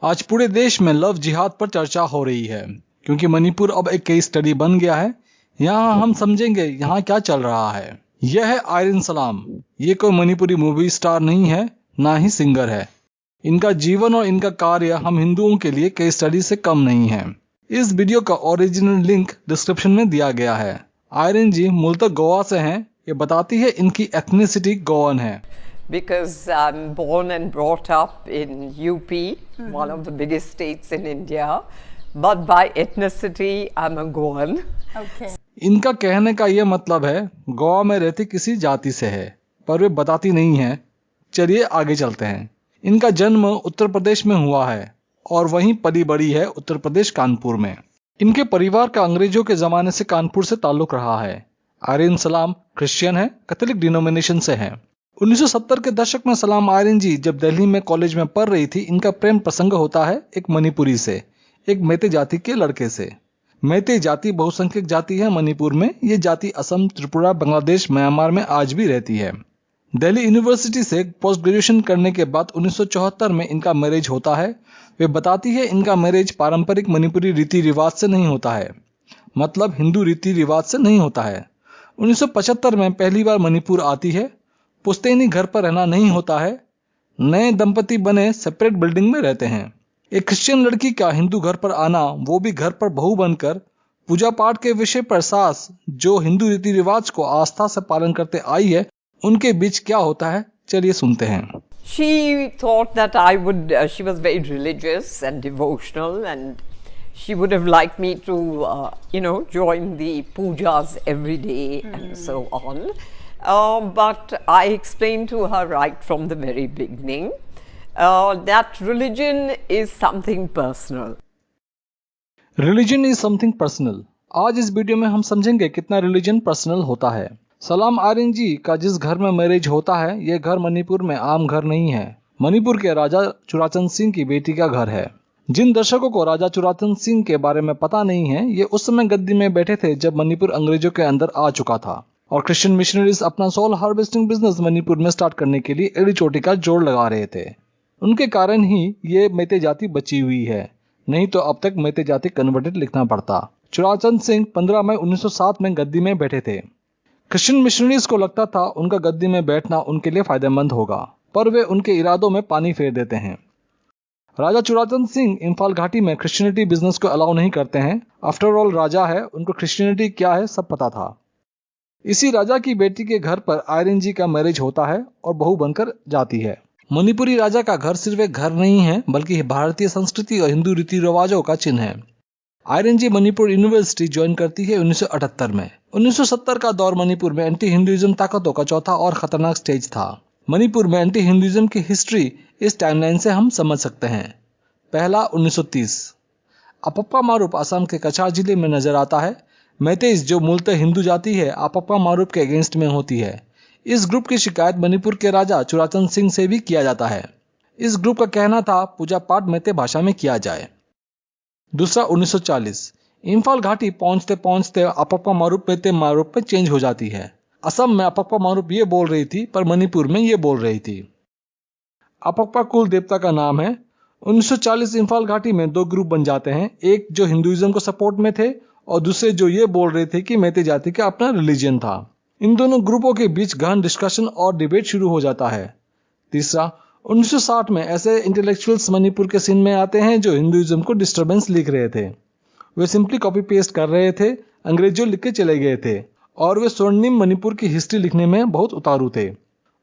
आज पूरे देश में लव जिहाद पर चर्चा हो रही है क्योंकि मणिपुर अब एक केस स्टडी बन गया है। यहाँ हम समझेंगे यहाँ क्या चल रहा है। यह है आयरन सलाम। ये कोई मणिपुरी मूवी स्टार नहीं है, ना ही सिंगर है। इनका जीवन और इनका कार्य हम हिंदुओं के लिए केस स्टडी से कम नहीं है। इस वीडियो का ओरिजिनल लिंक डिस्क्रिप्शन में दिया गया है। आयरन जी मूलतः गोवा से हैं। ये बताती है इनकी एथनिसिटी गोवन है। Because I'm born and brought up in UP, one of the biggest states in India, but by ethnicity I'm a Goan. Okay. इनका कहने का ये मतलब है गोवा में रहती किसी जाति से है, पर वे बताती नहीं है। चलिए आगे चलते हैं। इनका जन्म उत्तर प्रदेश में हुआ है और वहीं पली बड़ी है उत्तर प्रदेश कानपुर में। इनके परिवार का अंग्रेजों के जमाने से कानपुर से ताल्लुक रहा है। आयरन सलाम क्रिश्चियन है, कैथोलिक डिनोमिनेशन से है। 1970 के दशक में सलाम आयरन जी जब दिल्ली में कॉलेज में पढ़ रही थी, इनका प्रेम प्रसंग होता है एक मणिपुरी से, एक मेते जाति के लड़के से। मेते जाति बहुसंख्यक जाति है मणिपुर में। ये जाति असम, त्रिपुरा, बांग्लादेश, म्यांमार में आज भी रहती है। दिल्ली यूनिवर्सिटी से पोस्ट ग्रेजुएशन करने के बाद 1974 में इनका मैरिज होता है। वे बताती है इनका मैरिज पारंपरिक मणिपुरी रीति रिवाज से नहीं होता है, मतलब हिंदू रीति रिवाज से नहीं होता है। 1975 में पहली बार मणिपुर आती है। पुश्तैनी घर पर रहना नहीं होता है। नए दंपति बने सेपरेट बिल्डिंग में रहते हैं। एक क्रिश्चियन लड़की का हिंदू घर पर आना, वो भी घर पर बहू बनकर, पूजा पाठ के विषय पर सास जो हिंदू रीति रिवाज को आस्था से पालन करते आई है, उनके बीच क्या होता है, चलिए सुनते हैं। She thought that she was very religious and devotional, and she would have liked me to, join the pujas every day and so on. But I explained to her right from the very beginning that religion is something personal. Religion is something personal. आज इस video में हम समझेंगे कितना religion personal होता है। सलाम iron जी का जिस घर में मैरिज होता है, यह घर मणिपुर में आम घर नहीं है। मणिपुर के राजा चुराचंद सिंह की बेटी का घर है। जिन दर्शकों को राजा चुराचंद सिंह के बारे में पता नहीं है, ये उस समय गद्दी में बैठे थे जब मणिपुर अंग्रेजों के अंदर आ चुका था और क्रिश्चियन मिशनरीज अपना सॉल हार्वेस्टिंग बिजनेस मणिपुर में स्टार्ट करने के लिए एड़ी चोटी का जोड़ लगा रहे थे। उनके कारण ही ये मेते जाति बची हुई है, नहीं तो अब तक मेते जाति कन्वर्टेड लिखना पड़ता। चुराचंद सिंह 15 मई 1907 में गद्दी में बैठे थे। क्रिश्चियन मिशनरीज को लगता था उनका गद्दी में बैठना उनके लिए फायदेमंद होगा, पर वे उनके इरादों में पानी फेर देते हैं। राजा चुराचंद सिंह इम्फाल घाटी में क्रिश्चियनिटी बिजनेस को अलाउ नहीं करते हैं। आफ्टर ऑल राजा है, उनको क्रिश्चियनिटी क्या है सब पता था। इसी राजा की बेटी के घर पर आयरन जी का मैरिज होता है और बहू बनकर जाती है। मणिपुरी राजा का घर सिर्फ एक घर नहीं है, बल्कि भारतीय संस्कृति और हिंदू रीति रिवाजों का चिन्ह है। आयरन जी मणिपुर यूनिवर्सिटी ज्वाइन करती है 1978 में। 1970 का दौर मणिपुर में एंटी हिंदुइज्म ताकतों का चौथा और खतरनाक स्टेज था। मणिपुर में एंटी हिंदुइज्म की हिस्ट्री इस टाइमलाइन से हम समझ सकते हैं। पहला 1930 अपप्पा मारूप असम के कछार जिले में नजर आता है। मेतेइस जो मूलतः हिंदू जाति है, अपप्पा मारूप के अगेंस्ट में होती है। इस ग्रुप की शिकायत मणिपुर के राजा चुराचंद सिंह से भी किया जाता है। इस ग्रुप का कहना था पूजा पाठ मेते भाषा में किया जाए। दूसरा 1940 इम्फाल घाटी पहुंचते पहुंचते अपप्पा मारूप मेते मारूप में चेंज हो जाती है। असम में अपप्पा मारूप ये बोल रही थी, पर मणिपुर में ये बोल रही थी। अपप्पा कुल देवता का नाम है। 1940 इम्फाल घाटी में दो ग्रुप बन जाते हैं, एक जो हिंदुइज्म को सपोर्ट में थे और दूसरे जो ये बोल रहे थे कि मेते जाति का अपना रिलीजन था। इन दोनों ग्रुपों के बीच गहन डिस्कशन और डिबेट शुरू हो जाता है। तीसरा 1960 में ऐसे इंटेलेक्चुअल्स मणिपुर के सीन में आते हैं जो हिंदुइज्म को डिस्टर्बेंस लिख रहे थे। वे सिंपली कॉपी पेस्ट कर रहे थे, अंग्रेजों लिख के चले गए थे और वे स्वर्णिम मणिपुर की हिस्ट्री लिखने में बहुत उतारू थे।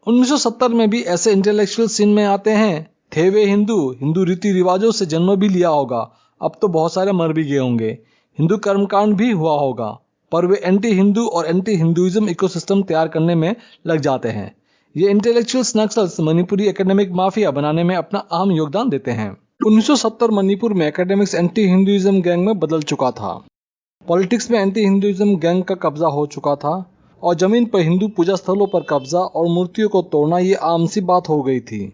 1970 में भी ऐसे इंटेलेक्चुअल सीन में आते हैं। थे वे हिंदू रीति रिवाजों से जन्म भी लिया होगा, अब तो बहुत सारे मर भी गए होंगे, हिंदू कर्मकांड भी हुआ होगा, पर वे एंटी हिंदू और एंटी हिंदुइज्म इकोसिस्टम तैयार करने में लग जाते हैं। ये intellectuals Naxals Manipuri academic mafia बनाने में अपना अहम योगदान देते हैं। 1970 मणिपुर में एकेडमिक्स एंटी हिंदुइज्म गैंग में बदल चुका था। पॉलिटिक्स में एंटी हिंदुइज्म गैंग का कब्जा हो चुका था और जमीन पर हिंदू पूजा स्थलों पर कब्जा और मूर्तियों को तोड़ना ये आम सी बात हो गई थी।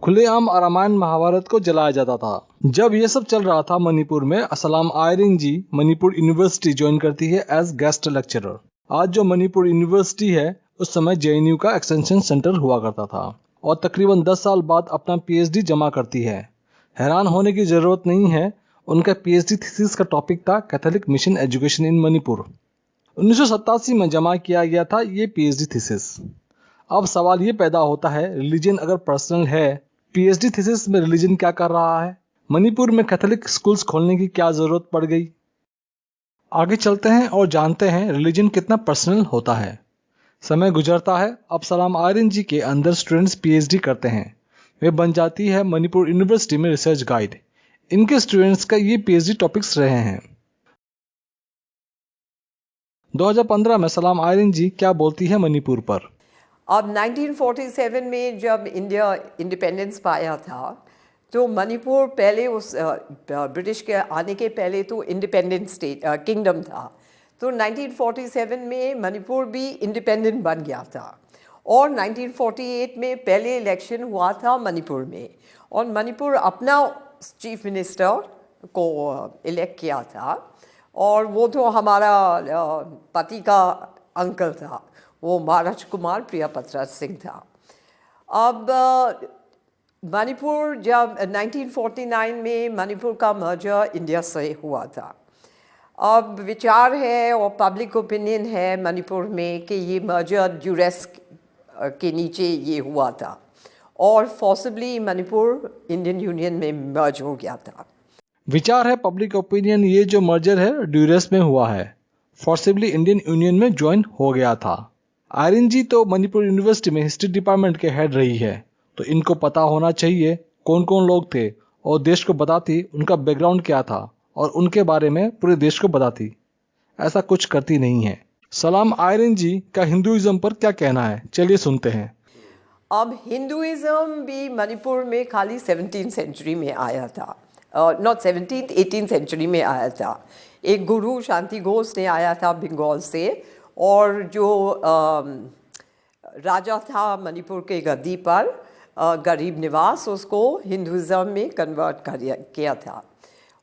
खुलेआम रामायण महाभारत को जलाया जाता था। जब ये सब चल रहा था मणिपुर में, सलाम आयरन जी मणिपुर यूनिवर्सिटी ज्वाइन करती है एज गेस्ट लेक्चरर। आज जो मणिपुर यूनिवर्सिटी है, उस समय JNU का एक्सटेंशन सेंटर हुआ करता था और तकरीबन 10 साल बाद अपना PhD जमा करती है। हैरान होने की जरूरत नहीं है, उनका पीएचडी थीसिस का टॉपिक था Catholic mission education in Manipur. 1987 में जमा किया गया था ये पीएचडी थीसिस। अब सवाल ये पैदा होता है, रिलीजन अगर पर्सनल है, पीएचडी थीसिस में रिलीजन क्या कर रहा है? मणिपुर में कैथोलिक स्कूल्स खोलने की क्या जरूरत पड़ गई? आगे चलते हैं और जानते हैं रिलीजन कितना पर्सनल होता है। समय गुजरता है, अब सलाम आर्यन जी के अंदर स्टूडेंट्स पीएचडी करते हैं। वे बन जाती है मणिपुर यूनिवर्सिटी में रिसर्च गाइड। इनके स्टूडेंट्स का ये पीएचडी टॉपिक्स रहे हैं। 2015 में सलाम आर्यन जी क्या बोलती है मणिपुर पर? अब 1947 में जब इंडिया इंडिपेंडेंस पाया था तो मणिपुर पहले उस ब्रिटिश के आने के पहले तो इंडिपेंडेंट स्टेट किंगडम था। तो 1947 में मणिपुर भी इंडिपेंडेंट बन गया था और 1948 में पहले इलेक्शन हुआ था मणिपुर में और मणिपुर अपना चीफ मिनिस्टर को इलेक्ट किया था और वो तो हमारा पति का अंकल था, वो महाराज कुमार प्रियापत्रा सिंह था। अब मणिपुर जब 1949 में मणिपुर का मर्जर इंडिया से हुआ था। अब विचार है और पब्लिक ओपिनियन है मणिपुर में कि ये मर्जर ड्यूरेस के नीचे ये हुआ था और फॉसिबली मणिपुर इंडियन यूनियन में मर्ज हो गया था। विचार है पब्लिक ओपिनियन, ये जो मर्जर है ड्यूरेस में हुआ है, फॉर्सिबली इंडियन यूनियन में ज्वाइन हो गया था। आर्यन जी तो मणिपुर यूनिवर्सिटी में हिस्ट्री डिपार्टमेंट के हेड रही है, तो इनको पता होना चाहिए कौन कौन लोग थे और देश को बताती उनका बैकग्राउंड क्या था और उनके बारे में पूरे देश को बताती। ऐसा कुछ करती नहीं है। सलाम आर्यन जी का हिंदुइज्म पर क्या कहना है, चलिए सुनते हैं। अब हिंदुइज्म भी मणिपुर में खाली 17th सेंचुरी में आया था, नॉट 17th 18th सेंचुरी में आया था। एक गुरु शांति घोष ने आया था बंगाल से और जो राजा था मणिपुर के गद्दी पर गरीब निवास, उसको हिंदुइज्म में कन्वर्ट किया था।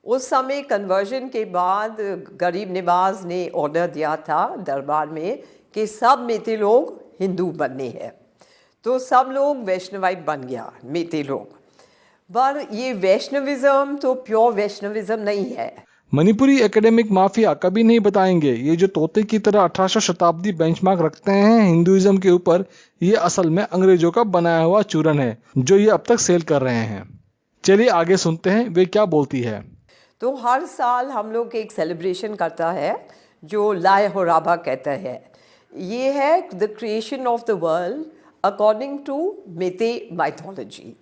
उस समय कन्वर्जन के बाद गरीब निवास ने ऑर्डर दिया था दरबार में कि सब मेते लोग हिंदू बनने हैं, तो सब लोग वैष्णवाइट बन गया मेते लोग। पर ये वैष्णविज्म तो प्योर वैष्णविज्म नहीं है। मणिपुरी एकेडमिक माफिया कभी नहीं बताएंगे ये जो तोते की तरह 1800 शताब्दी बेंचमार्क रखते हैं हिंदुइज्म के ऊपर, ये असल में अंग्रेजों का बनाया हुआ चूरन है जो ये अब तक सेल कर रहे हैं। चलिए आगे सुनते हैं वे क्या बोलती है। तो हर साल हम लोग एक सेलिब्रेशन करता है जो लाय होराबा कहता है। ये है the creation of the world according to Meitei mythology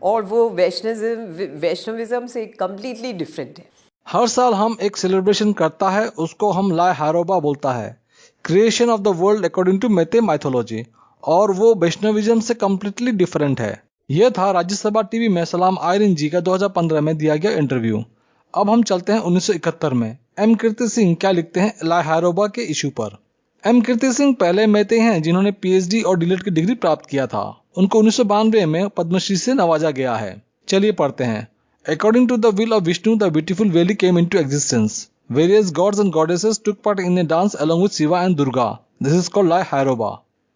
और वो वैष्णविज्म से कम्प्लीटली डिफरेंट है। हर साल हम एक सेलिब्रेशन करता है, उसको हम लाय हारोबा बोलता है, creation of the world according to Meitei mythology, और वो वैष्णविज्म से कम्प्लीटली डिफरेंट है। यह था राज्यसभा टीवी में सलाम आर्यन जी का 2015 में दिया गया इंटरव्यू। अब हम चलते हैं 1971 में। एम कीर्ति सिंह क्या लिखते हैं लाय हारोबा के इशू पर। एम कीर्ति सिंह पहले मेते हैं जिन्होंने पीएचडी और डीलिट की डिग्री प्राप्त किया था। उनको 1992 में पद्मश्री से नवाजा गया है। चलिए पढ़ते हैं। According to the will of Vishnu, the beautiful valley came into existence. Various gods and goddesses took part in a dance along with Shiva and Durga. This is called Lai Haroba.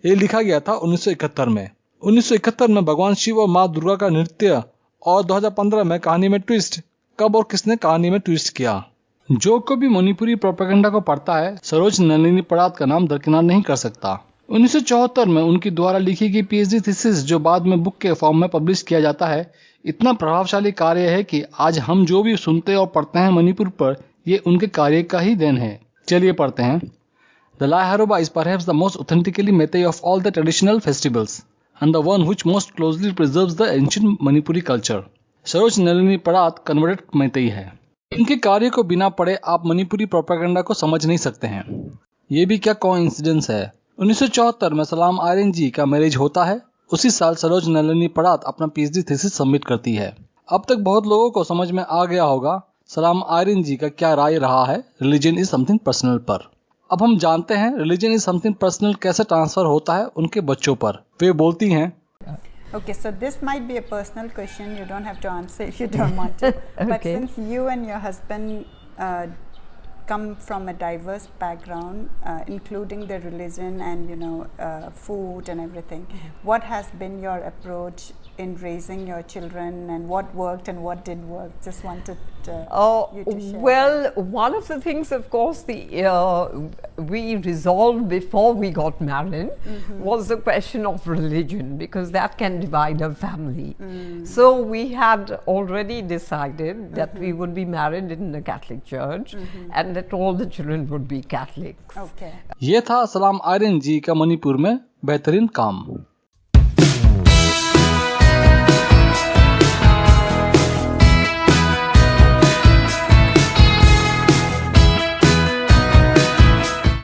ये लिखा गया था 1971 में। 1971 में भगवान शिव और माँ दुर्गा का नृत्य, और 2015 में कहानी में ट्विस्ट। कब और किसने कहानी में ट्विस्ट किया? जो कोई भी मणिपुरी प्रोपेगेंडा को पढ़ता है सरोज नलिनी पड़ात का नाम दरकिनार नहीं कर सकता। 1974 में उनकी द्वारा लिखी गई पीएचडी थीसिस जो बाद में बुक के फॉर्म में पब्लिश किया जाता है, इतना प्रभावशाली कार्य है कि आज हम जो भी सुनते और पढ़ते हैं मणिपुर पर, ये उनके कार्य का ही देन है। चलिए पढ़ते हैं। The Lai Haraoba is perhaps the most authentically Meitei of all the traditional festivals and the one which most closely preserves the ancient Manipuri culture. Saroj Nalini Parratt converted Meitei है। इनके कार्य को बिना पढ़े आप मणिपुरी प्रोपेगेंडा को समझ नहीं सकते हैं। ये भी क्या कोइंसिडेंस है। 1974 में सलाम आर्यन जी का मैरिज होता है। उसी साल सरोज नलिनी पड़ात अपना पीएचडी थीसिस सबमिट करती है। अब तक बहुत लोगों को समझ में आ गया होगा सलाम आर्यन जी का क्या राय रहा है रिलीजन इज समथिंग पर्सनल पर। अब हम जानते हैं रिलीजन इज समथिंग पर्सनल कैसे ट्रांसफर होता है उनके बच्चों पर। वे बोलती हैं, Okay, so this might be a personal question. You don't have to answer if you don't want to. But Okay. since you and your husband come from a diverse background, including the religion and food and everything, what has been your approach in raising your children, and what worked and what didn't work? Just wanted you to share. Well, one of the things, of course, we resolved before we got married was the question of religion, because that can divide a family. So we had already decided that we would be married in the Catholic Church and that all the children would be Catholics. Okay. ये था सलाम आर्यन जी का मणिपुर में बेहतरीन काम।